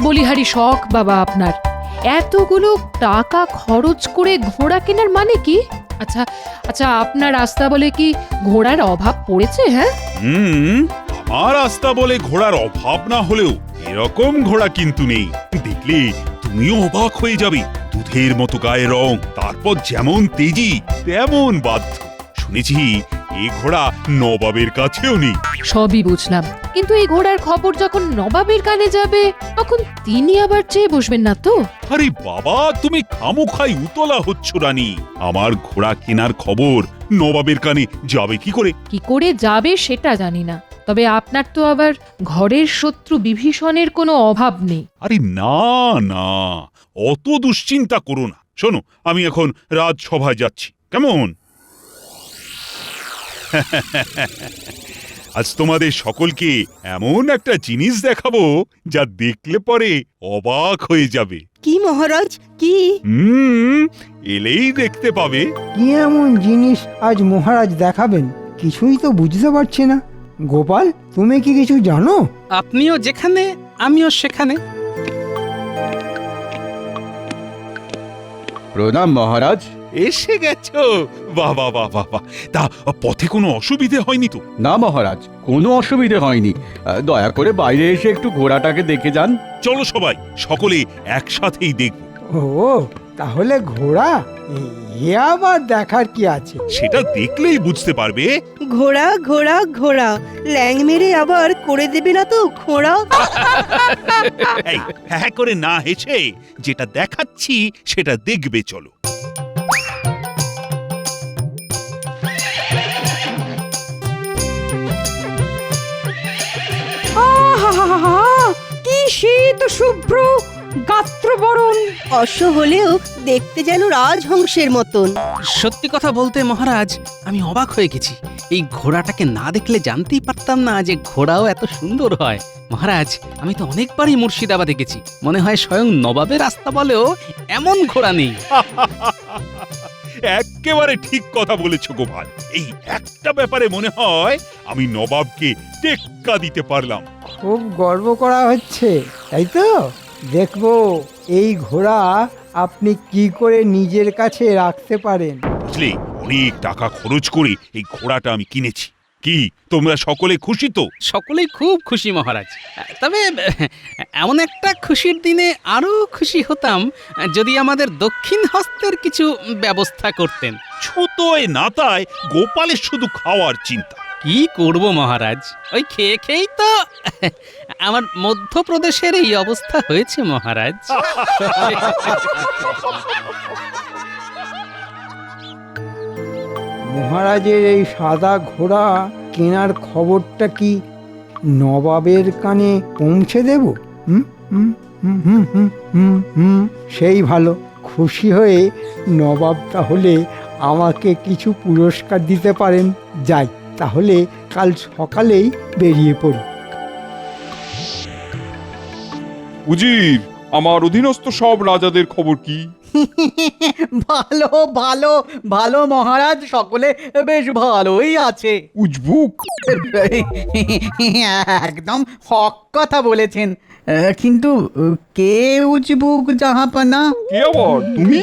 বলিহারি শখ বাবা আপনার। এতগুলো টাকা খরচ করে ঘোড়া কেনার মানে কি? আচ্ছা আচ্ছা, আপনার রাস্তা বলে কি ঘোড়ার অভাব পড়েছে? হ্যাঁ, আমার রাস্তা বলে ঘোড়ার অভাব না হলেও এরকম ঘোড়া কিন্তু নেই। দেখলে তুমিও অবাক হয়ে যাবে। দুধের মতো গায়ের রং, তারপর যেমন তেজি তেমন বাধ্য। শুনেছি এই ঘোড়া নবাবের কাছেও নেই। সবই বুঝলাম, কিন্তু এই ঘোড়ার খবর যখন নবাবের কানে যাবে তখন তিনি আবার চেয়ে বসবেন না তো? আরে বাবা, তুমি খামোখাই উতলা হচ্ছ রানী। আমার ঘোড়া কেনার খবর নবাবের কানে যাবে কি করে? কি করে যাবে সেটা জানি না, তবে আপনার তো আবার ঘরের শত্রু বিভীষণের কোনো অভাব নেই। আরে না না, অত দুশ্চিন্তা করো না। শোনো, আমি এখন রাজসভায় যাচ্ছি, কেমন? আজ তোমাদের সকলকে এমন একটা জিনিস দেখাবো যা দেখলে পরে অবাক হয়ে যাবে। কি মহারাজ, কি? এলেই দেখতে পাবে। কি এমন জিনিস আজ মহারাজ দেখাবেন? কিছুই তো বুঝতে পারছি না। গোপাল, তুমি কি কিছু জানো? আপনিও যেখানে আমিও সেখানে। প্রণাম মহারাজ। এসে গেছো? বাবা বাবা বাবা, তা পথে কোনো অসুবিধে হয়নি তো? না মহারাজ, কোনো অসুবিধে হয়নি। দয়া করে বাইরে এসে একটু ঘোড়াটাকে দেখে যান। চলো সবাই, সকলে একসাথেই দেখব। ও, তাহলে ঘোড়া? এ আবার দেখার কি আছে? সেটা দেখলেই বুঝতে পারবে। ঘোড়া ঘোড়া ঘোড়া, ল্যাং মেরে আবার করে দেবে না তো ঘোড়া? এই হ্যাঁ করে না হেসে যেটা দেখাচ্ছি সেটা দেখবে, চলো। কি শীত শুভ্র গাত্রবরণ! অশ্ব হলেও দেখতে যেন রাজহংসের মতন। সত্যি কথা বলতে মহারাজ, আমি অবাক হয়ে গেছি। এই ঘোড়াটাকে না দেখলে জানতেই পারতাম না যে ঘোড়াও এত সুন্দর হয়। মহারাজ, আমি তো অনেকবারই মুর্শিদাবাদে গেছি, মনে হয় স্বয়ং নবাবের রাস্তা বলেও এমন ঘোড়া নেই। একেবারে ঠিক কথা বলেছো গোপাল। এই একটা ব্যাপারে মনে হয় আমি নবাবকে টেক্কা দিতে পারলাম। খুব গর্ব করা হচ্ছে, তাই তো? দেখবো এই ঘোড়া আপনি কি করে নিজের কাছে রাখতে পারেন। বুঝলে, অনেক টাকা খরচ করে এই ঘোড়াটা আমি কিনেছি। কি তোমরা সকলে খুশি তো? সকলেই খুব খুশি মহারাজ। তবে এমন একটা খুশির দিনে আরো খুশি হতাম যদি আমাদের দক্ষিণ হস্তের কিছু ব্যবস্থা করতেন। ছোটয় নাতায় গোপালের শুধু খাওয়ার চিন্তা। কি করব মহারাজ, ওই খেয়ে খেয়েই তো আমার মধ্যপ্রদেশের এই অবস্থা হয়েছে মহারাজ। মহারাজের এই সাদা ঘোড়া কেনার খবরটা কি নবাবের কানে পৌঁছে দেব? হুম হুম হুম হুম হুম হুম হুম, সেই ভালো। খুশি হয়ে নবাব তাহলে আমাকে কিছু পুরস্কার দিতে পারেন। যাই, তাহলে কাল সকালেই বেরিয়ে পড়ি। উজির, আমার অধীনস্থ সব রাজাদের খবর কি? ভালো ভালো ভালো মহারাজ, সকলে বেশ ভালোই আছে। উজবুক? একদম হক কথা বলেছেন। কিন্তু কে উজবুক জাহাপানা? কে আবার? তুমি?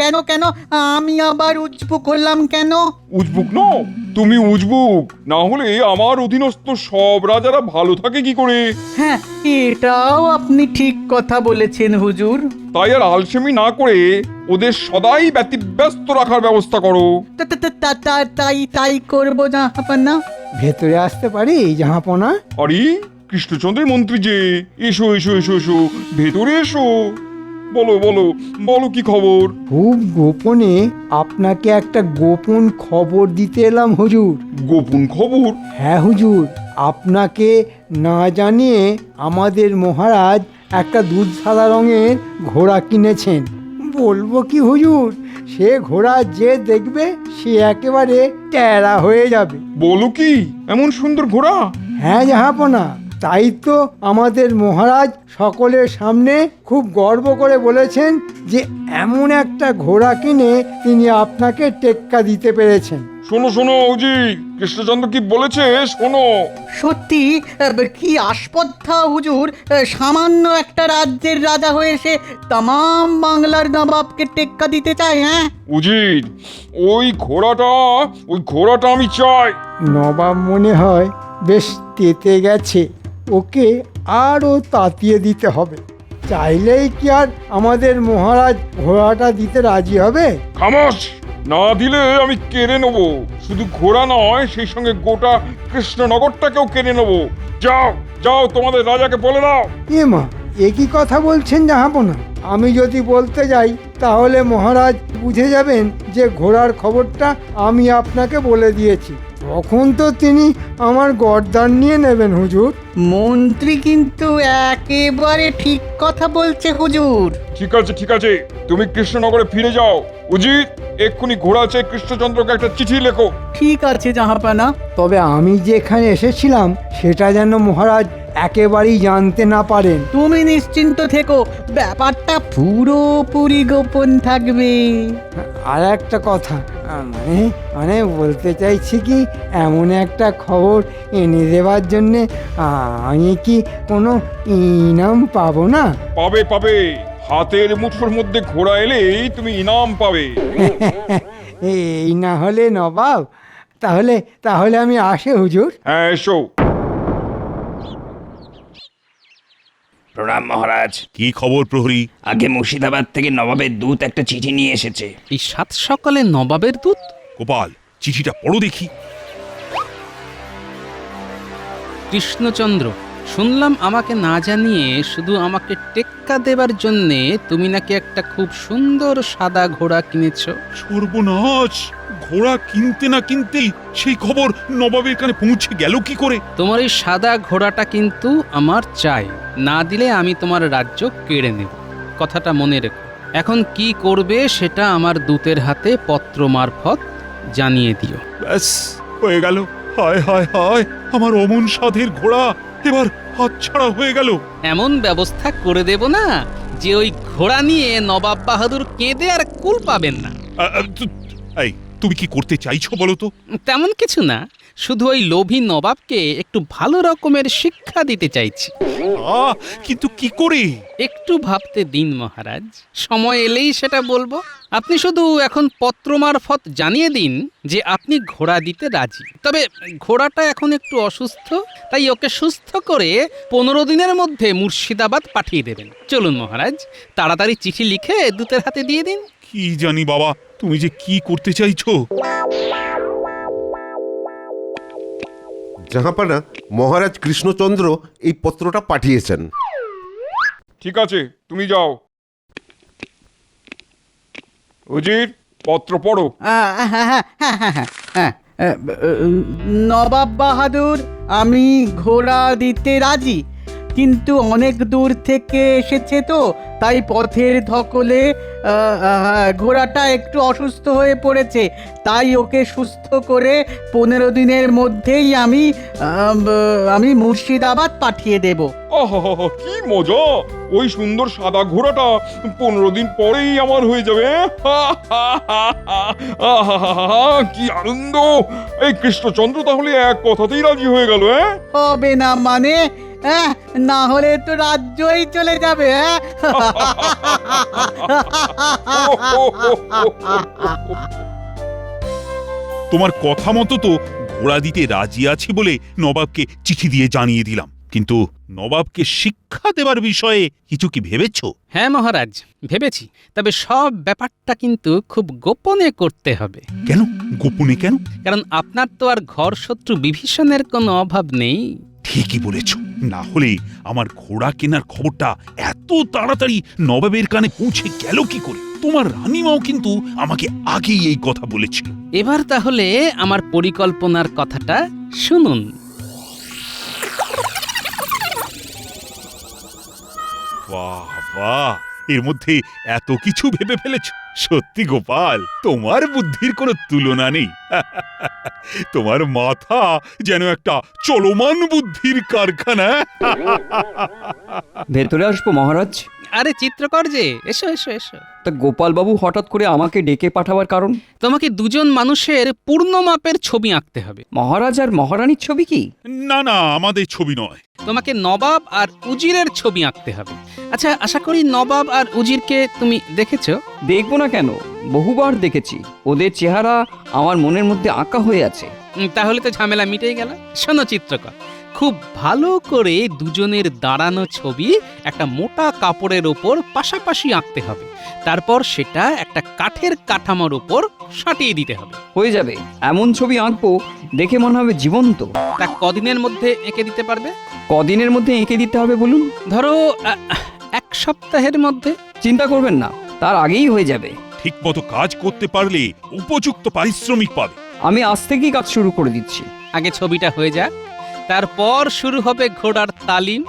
কেন কেন আমি আবার উজবুক হলাম কেন? উজবুক নও, তুমি উজবুক না হলে আমার অধীনস্থ সব রাজারা ভালো থাকে কি করে? হ্যাঁ, এটাও আপনি ঠিক কথা বলেছেন হুজুর। তাই আর আলসেমি না করে ওদের সদাই ব্যতিব্যস্ত রাখার ব্যবস্থা করো। তাই তাই করবো জাহাপানা। ভেতরে আসতে পারি জাহাপনা? আরে কৃষ্ণচন্দ্রের মন্ত্রী যে, এসো এসো এসো এসো, ভেতরে এসো। বলো বলো বলো, কি খবর? খুব গোপনে আপনাকে একটা গোপন খবর দিতে এলাম হুজুর। গোপন খবর? হ্যাঁ হুজুর, আপনাকে না জানিয়ে আমাদের মহারাজ একটা দুধ সাদা রঙের ঘোড়া কিনেছেন। বলবো কি হুজুর, সে ঘোড়া যে দেখবে সে একেবারে ট্যারা হয়ে যাবে। বলো কি, এমন সুন্দর ঘোড়া? হ্যাঁ জাহাপনা, তাই তো আমাদের মহারাজ সকলের সামনে খুব গর্ব করে বলেছেন যে এমন একটা ঘোড়া কিনে তিনি আপনাকে টেক্কা দিতে পেরেছেন। শোনো শোনো উজি, কৃষ্ণচন্দ্র কি বলেছে শোনো। সত্যি কি আস্পর্ধা হুজুর, সামান্য একটা রাজ্যের রাজা হয়ে সে তামাম বাংলার নবাবকে টেক্কা দিতে চায়। হ্যাঁ, উজির ওই ঘোড়াটা আমি চাই। নবাব মনে হয় বেশ তেতে গেছে, ওকে আরও তাতিয়ে দিতে হবে। চাইলেই কি আর আমাদের মহারাজ ঘোড়াটা দিতে রাজি হবে? খামোশ! না দিলে আমি কেড়ে নেব। শুধু ঘোড়া নয়, সেই সঙ্গে গোটা কৃষ্ণনগরটাকেও কেড়ে নেব। যাও যাও, তোমাদের রাজাকে বলে দাও। এ মা, এ কি কথা বলছেন জাহাপনা? আমি যদি বলতে যাই তাহলে মহারাজ বুঝে যাবেন যে ঘোড়ার খবরটা আমি আপনাকে বলে দিয়েছি। তখন তো তিনি আমার গর্দান নিয়ে নেবেন হুজুর। মন্ত্রী কিন্তু একেবারে ঠিক কথা বলছে হুজুর। ঠিক আছে, তুমি কৃষ্ণনগরে ফিরে যাও। উজির, এক্ষুনি ঘোড়া চেয়ে কৃষ্ণচন্দ্রকে একটা চিঠি লেখো। ঠিক আছে জাহাপানা। তবে আমি যেখানে এসেছিলাম সেটা যেন মহারাজ একেবারেই জানতে না পারেন। তুমি নিশ্চিন্ত থেকো, ব্যাপারটা পুরোপুরি গোপন থাকবে। আর একটা কথা, মানে মানে বলতে চাইছি কি, এমন একটা খবর এনে দেওয়ার জন্যে আমি কি কোনো ইনাম পাবো না? পাবে, হাতের মুঠোর মধ্যে ঘোড়া এলেই তুমি ইনাম পাবে। এই না হলে নবাব, তাহলে তাহলে আমি আসি হুজুর। হ্যাঁ, এসো। প্রণাম মহারাজ। কি খবর প্রহরী? আগে মুর্শিদাবাদ থেকে নবাবের দূত একটা চিঠি নিয়ে এসেছে। এই সাত সকালে নবাবের দূত? গোপাল, চিঠিটা পড়ো দেখি। কৃষ্ণচন্দ্র, শুনলাম আমাকে না জানিয়ে শুধু আমাকে টেক্কা দেবার জন্যে তুমি নাকি একটা খুব সুন্দর সাদা ঘোড়া কিনেছ। সর্বনাশ! ঘোড়া কিনতে না কিনতেই সেই খবর নবাবের কানে পৌঁছে গেল কি করে? তোমার এই সাদা ঘোড়াটা কিন্তু আমার চাই, না দিলে আমি তোমার রাজ্য কেড়ে নেব। কথাটা মনে রেখো। এখন কি করবে সেটা আমার দূতের হাতে পত্র মারফত জানিয়ে দিও। ব্যাস, হয়ে গেল। হায় হায় হায়, আমার অমন সাধের ঘোড়া এবার হাতছাড়া হয়ে গেল। এমন ব্যবস্থা করে দেব না যে ওই ঘোড়া নিয়ে নবাব বাহাদুর কেঁদে আর কুল পাবেন না। এই, তুমি কি করতে চাইছো বলো তো? তেমন কিছু না, শুধু ওই লোভী নবাবকে একটু ভালো রকমের শিক্ষা দিতে চাইছি। কিন্তু কি করে? একটু ভাবতে দিন মহারাজ, সময় এলেই সেটা বলবো। আপনি শুধু এখন পত্র মারফত জানিয়ে দিন যে আপনি ঘোড়া দিতে রাজি। তবে ঘোড়াটা এখন একটু অসুস্থ, তাই ওকে সুস্থ করে 15 দিনের মধ্যে মুর্শিদাবাদ পাঠিয়ে দেবেন। চলুন মহারাজ, তাড়াতাড়ি চিঠি লিখে দূতের হাতে দিয়ে দিন। কি জানি বাবা, তুমি যে কি করতে চাইছো। জাহাপানা, মহারাজ কৃষ্ণচন্দ্র এই পত্রটা পাঠিয়েছেন। ঠিক আছে, তুমি যাও। উজির, পত্র পড়ো। নবাব বাহাদুর, আমি ঘোড়া দিতে রাজি, কিন্তু অনেক দূর থেকে এসেছে তো, তাই পথের ধকলে ঘোড়াটা একটু অসুস্থ হয়ে পড়েছে। তাই ওকে সুস্থ করে 15 দিনের মধ্যেই আমি মুর্শিদাবাদ পাঠিয়ে দেব। আহা, কি মজা! ওই সুন্দর সাদা ঘোড়াটা 15 দিন পরেই আমার হয়ে যাবে। আহা, কি আনন্দ! এই কৃষ্ণচন্দ্র তাহলে এক কথাতেই রাজি হয়ে গেল। হবে না মানে? না হলে তো রাজ্যই চলে যাবে। তোমার কথা মতো তো ঘোড়া দিতে রাজি আছি বলে নবাবকে চিঠি দিয়ে জানিয়ে দিলাম। কিন্তু নবাবকে শিক্ষা দেবার বিষয়ে কিছু কি ভেবেছো? হ্যাঁ মহারাজ, ভেবেছি। তবে সব ব্যাপারটা কিন্তু খুব গোপনে করতে হবে। কেন গোপনে কেন? কারণ আপনার তো আর ঘর শত্রু বিভীষণের কোনো অভাব নেই। ঠিকই বলেছ, না হলে আমার ঘোড়া কেনার খবরটা এত তাড়াতাড়ি নবাবের কানে পৌঁছে গেল কি করে? তোমার রানীমাও কিন্তু আমাকে আগেই এই কথা বলেছিল। এবার তাহলে আমার পরিকল্পনার কথাটা শুনুন। বাহ বাহ, এর মধ্যে এত কিছু ভেবে ফেলেছ। সত্যি গোপাল, তোমার বুদ্ধির কোনো তুলনা নেই। তোমার মাথা যেন একটা চলমান বুদ্ধির কারখানা। ভেতরে আসবো মহারাজ? আরে চিত্রকর যে, এসো এসো এসো। তা গোপালবাবু হঠাৎ করে আমাকে ডেকে পাঠাবার কারণ? তোমাকে দুজন মানুষের পূর্ণ মাপের ছবি আঁকতে হবে। মহারাজ আর মহারানীর ছবি কি? না না, আমাদের ছবি নয়। তোমাকে নবাব আর উজিরের ছবি আঁকতে হবে। আচ্ছা, আশা করি নবাব আর উজিরকে তুমি দেখেছো? দেখবো না কেন, বহুবার দেখেছি। ওদের চেহারা আমার মনের মধ্যে আঁকা হয়ে আছে। তাহলে তো ঝামেলা মিটেই গেল। শোনো চিত্রকর, খুব ভালো করে দুজনের দাঁড়ানো ছবি একটা মোটা কাপড়ের ওপর পাশাপাশি আঁকতে হবে। তারপর সেটা একটা কাঠের কাঠামোর ওপর সাঁটিয়ে দিতে হবে। হয়ে যাবে, এমন ছবি আঁকবো দেখে মনে হবে জীবন্ত। তা কদিনের মধ্যে এঁকে দিতে পারবে? কদিনের মধ্যে এঁকে দিতে হবে বলুন? ধরো 1 সপ্তাহের মধ্যে। চিন্তা করবেন না, তার আগেই হয়ে যাবে। ঠিক মতো কাজ করতে পারলে উপযুক্ত পারিশ্রমিক পাবে। আমি আজ থেকেই কাজ শুরু করে দিচ্ছি। আগে ছবিটা হয়ে যাক, তারপর শুরু হবে ঘোড়ার তালিম।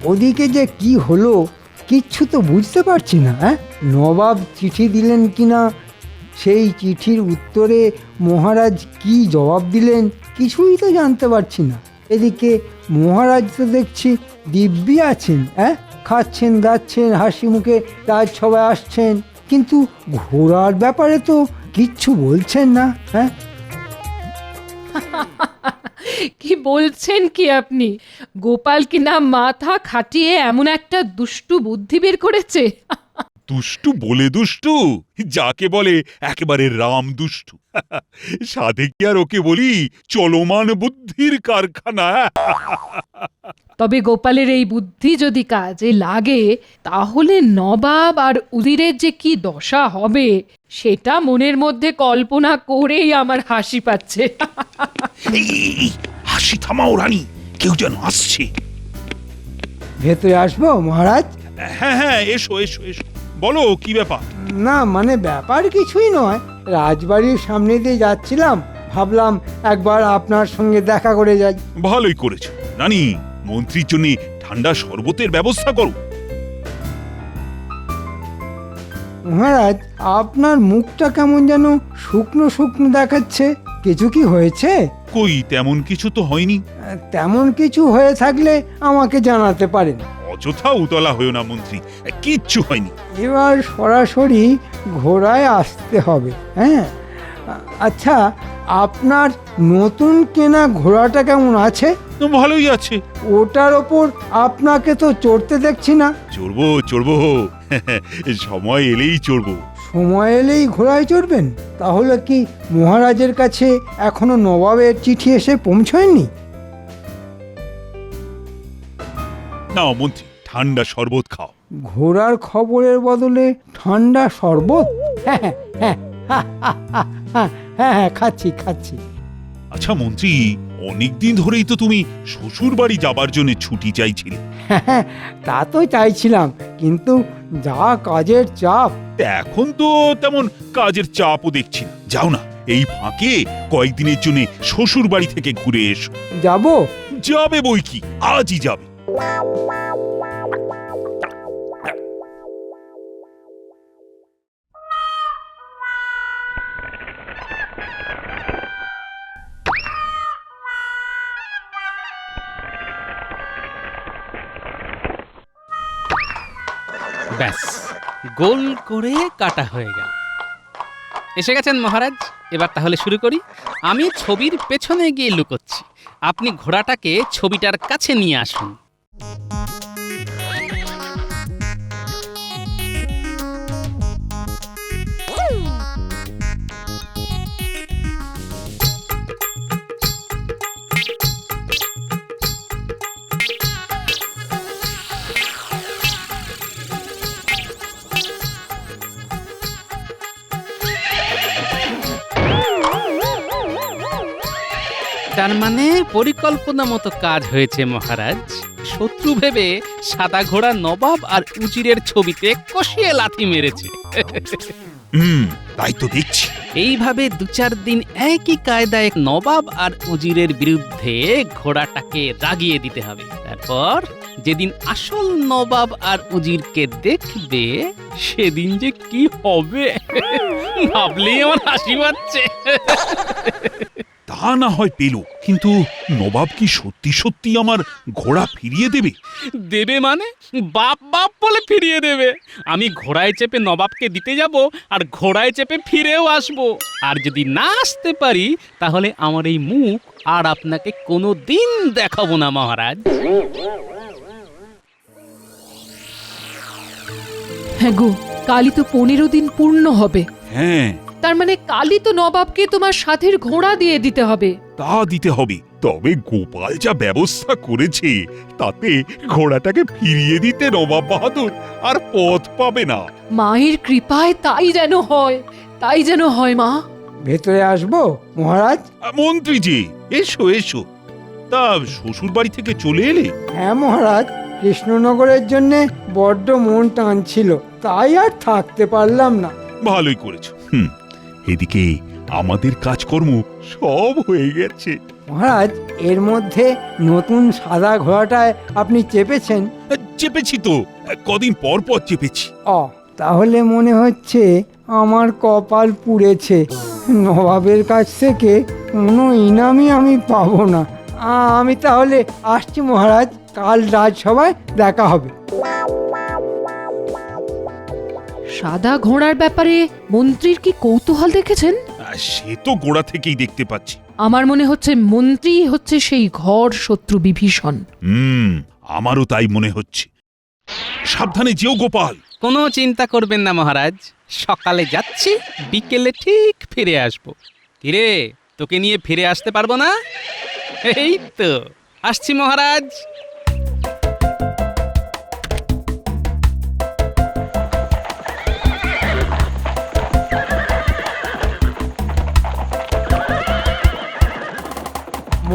ওদিকে যে কি হলো কিচ্ছু তো বুঝতে পারছি না। নবাব চিঠি দিলেন কিনা, সেই চিঠির উত্তরে মহারাজ কি জবাব দিলেন কিছুই তো জানতে পারছি না। এদিকে মহারাজ তো দেখছি দিব্যি আছেন, খাচ্ছেন দাচ্ছেন, হাসি মুখে রাজসভায় আসছেন, কিন্তু ঘোড়ার ব্যাপারে তো কিচ্ছু বলছেন না। কি বলছেন কি আপনি? গোপাল কি না মাথা খাটিয়ে এমন একটা দুষ্টু বুদ্ধি বের করেছে? দুষ্টু বলে দুষ্টু, যাকে বলে একেবারে রাম দুষ্টু। সাধে কি আর ওকে বলি চলমান বুদ্ধির কারখানা। তবে গোপালের এই বুদ্ধি যদি কাজে লাগে তাহলে নবাব আর উজিরের যে কি দশা হবে সেটা মনের মধ্যে কল্পনা করেই আমার হাসি পাচ্ছে। এই, হাসি থামাও রানী, কেউ যেন আসছে। ভেতরে আসবো মহারাজ? হ্যাঁ হ্যাঁ, এসো এসো এসো, বলো কি ব্যাপার? না মানে ব্যাপার কিছুই নয়, রাজবাড়ির সামনে দিয়ে যাচ্ছিলাম, ভাবলাম একবার আপনার সঙ্গে দেখা করে যাই। ভালোই করেছো রানী, মন্ত্রীর জন্য ঠান্ডা শরবতের ব্যবস্থা করো। মহারাজ, আপনার মুখটা কেমন যেন শুকনো শুকনো দেখাচ্ছে, কিছু কি হয়েছে? কই, তেমন কিছু তো হয়নি। তেমন কিছু হয়ে থাকলে আমাকে জানাতে পারেন। অযথা উতলা হয়েও না মন্ত্রী, কিচ্ছু হয়নি। এবার সরাসরি ঘোড়ায় আসতে হবে। আচ্ছা, আপনার নতুন কেনা ঘোড়াটা কেমন আছে? তো ভালোই আছে। ওটার ওপর আপনাকে তো চড়তে দেখছি না। চড়বো চড়বো, সময় এলেই চড়বো। সময় এলেই ঘোড়ায় চড়বেন? তাহলে কি মহারাজের কাছে এখনো নবাবের চিঠি এসে পৌঁছয়নি? নাও মন্ত্রী, ঠান্ডা শরবত খাও। ঘোড়ার খবরের বদলে ঠান্ডা শরবত? হ্যাঁ হ্যাঁ হ্যাঁ হ্যাঁ হ্যাঁ, খাচ্ছি খাচ্ছি। আচ্ছা মন্ত্রী, অনেকদিন ধরেই তো তুমি শ্বশুর বাড়ি যাবার জন্য ছুটি চাইছিলে। হ্যাঁ, তা তো চাইছিলাম, কিন্তু যা কাজের চাপ। এখন তো তেমন কাজের চাপও দেখছি না। যাও না, এই ফাঁকে কয়েকদিনের জন্য শ্বশুর বাড়ি থেকে ঘুরে এসো। যাব? যাবে বই কি, আজই যাবে। ব্যাস, গোল করে কাটা হয়ে গেল। এসে গেছেন মহারাজ, এবার তাহলে শুরু করি। আমি ছবির পেছনে গিয়ে লুকোচ্ছি, আপনি ঘোড়াটাকে ছবিটার কাছে নিয়ে আসুন। তার মানে পরিকল্পনা মতো কাজ হয়েছে মহারাজ। শত্রু ভেবে সাদা ঘোড়া নবাব আর উজিরের ছবিতে কষিয়ে লাথি মেরেছে। তাই তো দেখছি। এইভাবে 2-4 দিন একই কায়দায় নবাব আর উজিরের বিরুদ্ধে ঘোড়াটাকে রাগিয়ে দিতে হবে। তারপর যেদিন আসল নবাব আর উজিরকে দেখবে সেদিন যে কি হবে ভাবলেই আমার হাসি পাচ্ছে। তা না হয় পেল, কিন্তু নবাব কি সত্যি সত্যি আমার ঘোড়া ফিরিয়ে দেবে? দেবে মানে বাপ বাপ বলে ফিরিয়ে দেবে। আমি ঘোড়ায় চেপে নবাবকে দিতে যাব আর ঘোড়ায় চেপে ফিরেও আসব। আর যদি না আসতে পারি তাহলে আমার এই মুখ আর আপনাকে কোনো দিন দেখাবো না মহারাজ। হ্যাঁ গো, কালই তো 15 দিন পূর্ণ হবে। হ্যাঁ, তার মানে কালই তো নবাবকে তোমার সাথের ঘোড়া দিয়ে দিতে হবে। তা দিতে হবে। তবে গোপাল যা ব্যবস্থা করেছে তাতে ঘোড়াটাকে ফিরিয়ে দিতে নবাব বাহাদুর আর পথ পাবে না। মায়ের কৃপায় তাই যেন হয়, তাই যেন হয় মা। ভেতরে আসবো মহারাজ? মন্ত্রী জি, এসো এসো। তা শ্বশুর বাড়ি থেকে চলে এলে? হ্যাঁ মহারাজ, কৃষ্ণনগরের জন্যে বড্ড মন টানছিল, তাই আর থাকতে পারলাম না। ভালোই করেছো। এদিকে আমাদের কাজকর্ম সব হয়ে গেছে। মহারাজ, এর মধ্যে নতুন সাদা ঘোড়াটায় আপনি চেপেছেন? চেপেছি তো, কদিন পর পর চেপেছি। তাহলে মনে হচ্ছে আমার কপাল পুড়েছে। নবাবের কাছ থেকে কোনো ইনামই আমি পাবো না। আমি তাহলে আসছি মহারাজ, কাল রাজসভায় দেখা হবে। সাদা ঘোড়ার ব্যাপারে মন্ত্রীর কি কৌতূহল দেখেছেন? সে তো গোড়া থেকেই দেখতে পাচ্ছি। আমার মনে হচ্ছে মন্ত্রী হচ্ছে সেই ঘর শত্রু বিভীষণ। আমারও তাই মনে হচ্ছে। সাবধানে যেও গোপাল। কোনো চিন্তা করবেন না মহারাজ, সকালে যাচ্ছি, বিকেলে ঠিক ফিরে আসব। কিরে, তোকে নিয়ে ফিরে আসতে পারবো না? এই তো আসছি মহারাজ।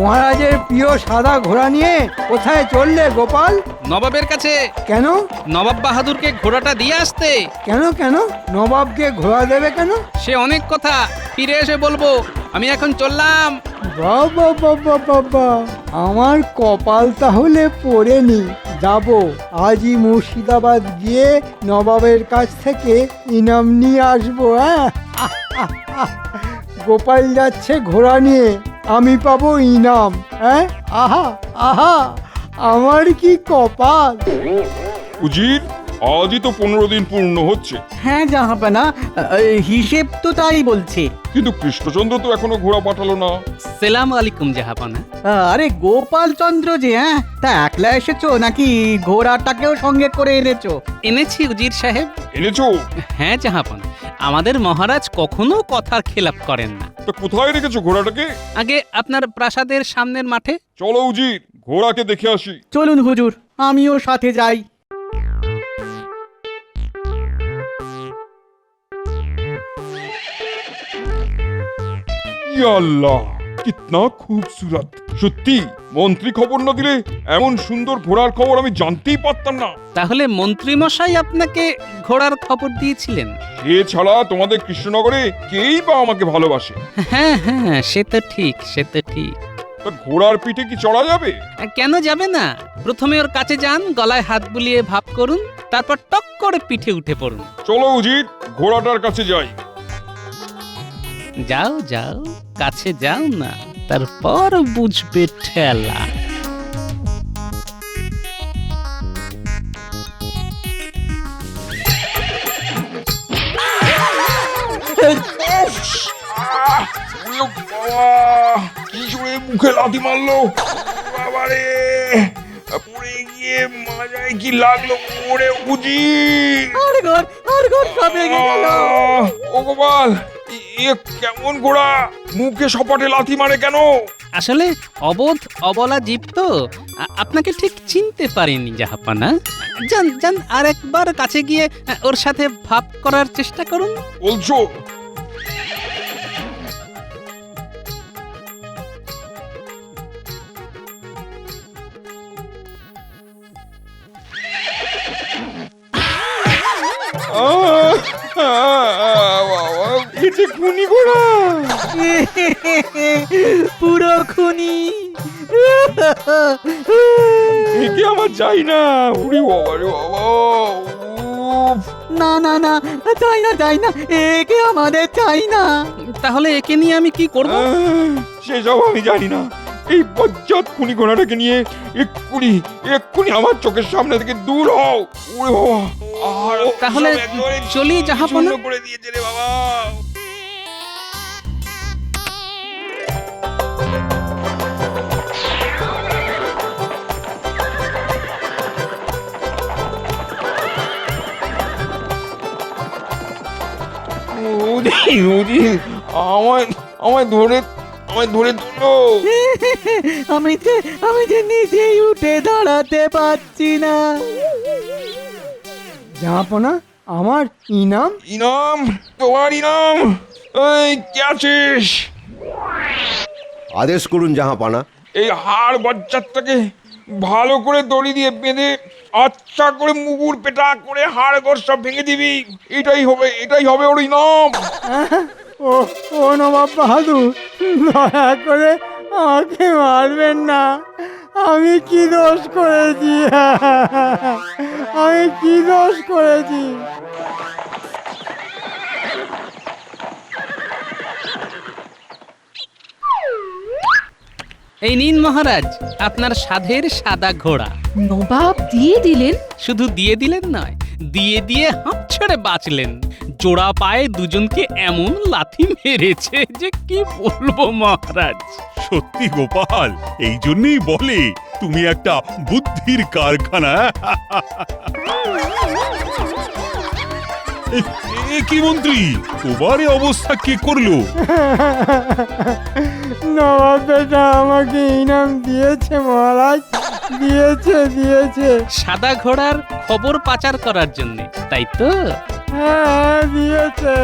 মহারাজের প্রিয় সাদা ঘোড়া নিয়ে কোথায় চললে গোপাল? নবাবের কাছে। কেন? নবাব বাহাদুরকে ঘোড়াটা দিয়ে আসতে। কেন কেন? নবাবকে ঘোড়া দেবে কেন? সে অনেক কথা, ফিরে এসে বলবো। আমি এখন চললাম। বাবা বাবা বাবা, আমার কপাল তাহলে পড়েনি। যাব, আজই মুর্শিদাবাদ গিয়ে নবাবের কাছ থেকে ইনাম নিয়ে আসবো। গোপাল যাচ্ছে ঘোড়া নিয়ে, আমি পাবো ইনাম। আহা আহা, আমার কি কপাল! উজির, আজই তো 15 দিন পূর্ণ হচ্ছে। হ্যাঁ জাহাপানা, হিসেব তো তাই বলছে। কিন্তু কৃষ্ণচন্দ্র তো এখনো ঘোড়া পাঠালো না। সালাম আলাইকুম জাহাপানা। আরে গোপাল চন্দ্র যে, তা একলা এসেছো নাকি ঘোড়াটাকেও সঙ্গে করে এনেছো? এনেছি উজির সাহেব। এনেছো? হ্যাঁ জাহাপানা, আমাদের মহারাজ কখনো কথার খেলাপ করেন না। তা কোথায় রেখেছো ঘোড়াটাকে? আগে আপনার প্রাসাদের সামনের মাঠে। চলো উজির, ঘোড়াকে দেখে আসি। চলুন হুজুর, আমিও সাথে যাই। ইয়া আল্লাহ, কিতনা খুবসুরত। সত্যি মন্ত্রী খবর না দিলে এমন সুন্দর ঘোড়ার খবর আমি জানতেই পারতাম না। তাহলে মন্ত্রী মশাই আপনাকে ঘোড়ার খবর দিয়েছিলেন? এছাড়া তোমাদের কৃষ্ণনগরে কেই বা আমাকে ভালোবাসে। হ্যাঁ হ্যাঁ, সে তো ঠিক, সে তো ঠিক। তা ঘোড়ার পিঠে কি চড়া যাবে? কেন যাবে না? প্রথমে ওর কাছে যান, গলায় হাত বুলিয়ে ভাব করুন, তারপর টক করে পিঠে উঠে পড়ুন। চলো উজির, ঘোড়াটার কাছে যাই। যাও যাও, কাছে যাও না, তারপর বুঝবে ঠেলা। কি জোরে মুখে লাথি মারলো! বাবারে, পড়ে গিয়ে মাজায় কি লাগলো! ওরে উজির! ও গোপাল, এ কেমন ঘোড়া? মুখে সপাটে লাথি মারে কেন? আসলে অবোধ অবলা জীব তো, আপনাকে ঠিক চিনতে পারেনি জাহাপানা। যান যান, আর একবার কাছে গিয়ে ওর সাথে ভাব করার চেষ্টা করুন। বলছো? খুনি ঘোড়া, পুরো খুনি। একে আমার চাই না। উড়ি বাবা রে বাবা! না না না, চাই না চাই না, একে আমাদের চাই না। তাহলে একে নিয়ে আমি কি করব? সেসব আমি জানি না। এই বজ্জাত খুনি ঘোড়াটাকে নিয়ে এক্ষুনি এক্ষুনি আমার চোখের সামনে থেকে দূর হও। ওরে বাবা, আর তাহলে সব একেবারে চলি জাহাপনা। শূন্য করে দিয়েছে রে বাবা। উদিন উদিন আমায় আমায় ধরে ধরলো। আমি যে নিজেই উঠে দাঁড়াতে পারছি না। জাহাপনা আমার ইনাম? ইনাম? তোমার ইনাম? এই কে আছিস? আদেশ করুন জাহাপানা। এই হাড় বজ্জাতটাকে ভালো করে দড়ি দিয়ে বেঁধে আচ্ছা করে মুগুর পেটা করে হাড় গোড় সব ভেঙে দিবি। এটাই হবে ওর ইনাম। ও ও নবাব বাহাদুর, দয়া করে আমাকে মারবেন না। আমি কি দোষ করেছি? আমি কি দোষ করেছি? এই নিন মহারাজ, আপনার সাধের সাদা ঘোড়া। নবাব দিয়ে দিলেন? শুধু দিয়ে দিলেন নয়, দিয়ে দিয়ে হাঁপ ছেড়ে বাঁচলেন। জোড়া পায়ে দুজনকে এমন লাথি মেরেছে যে কি বলবো মহারাজ। সত্যি গোপাল, এই জন্যই বলে তুমি একটা বুদ্ধির কারখানা। এ কি মন্ত্রী, তোমার এই অবস্থা কে করলো? নবাব বেটা আমাকে ইনাম দিয়েছে মহারাজ, দিয়েছে। সাদা ঘোড়ার খবর পাচার করার জন্য, তাই তো? হ্যাঁ, দিয়েছে।